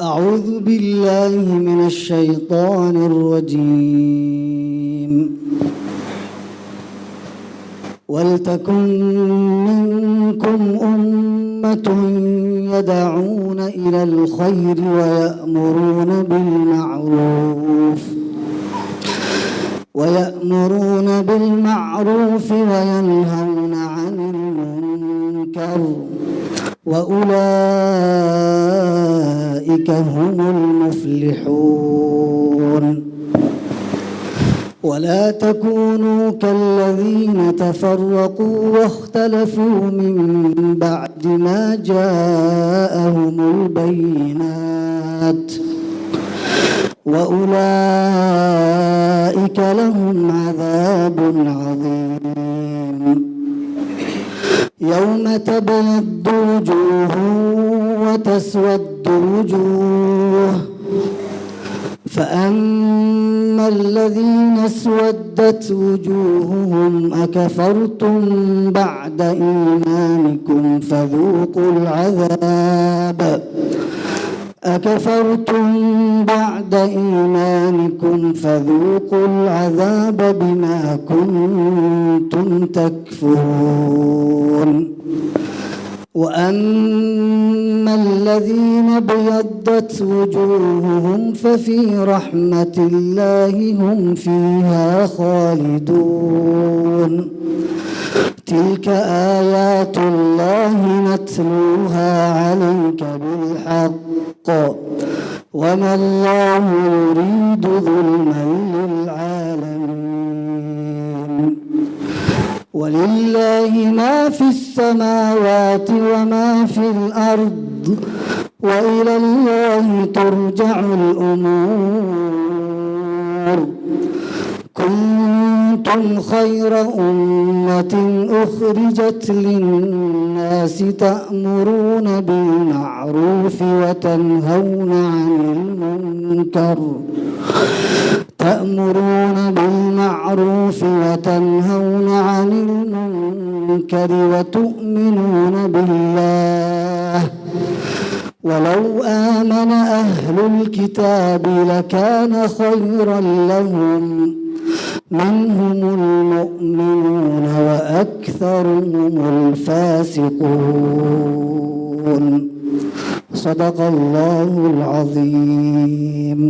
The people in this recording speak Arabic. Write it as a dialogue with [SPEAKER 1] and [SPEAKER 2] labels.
[SPEAKER 1] أعوذ بالله من الشيطان الرجيم. ولتكن منكم أمة يدعون إلى الخير ويأمرون بالمعروف وينهون عن المنكر وأولئك هم المفلحون. ولا تكونوا كالذين تفرقوا واختلفوا من بعد ما جاءهم البينات وأولئك لهم عذاب عظيم. يوم تبيض وجوه وتسود وجوه، فأما الذين اسودت وجوههم أكفرتم بعد إيمانكم فذوقوا العذاب بما كنتم تكفرون. وأما الذين ابيضت وجوههم ففي رحمة الله هم فيها خالدون. تلك آيات الله نتلوها عليك بالحق وما الله يريد ظلما للعالمين. ولله ما في السماوات وما في الأرض وإلى الله ترجع الأمور. كنتم خير أمة أخرجت للناس تأمرون بالمعروف وتنهون عن المنكر وتؤمنون بالله. ولو آمن أهل الكتاب لكان خيرا لهم منهم المؤمنون وأكثرهم الفاسقون. صدق الله العظيم.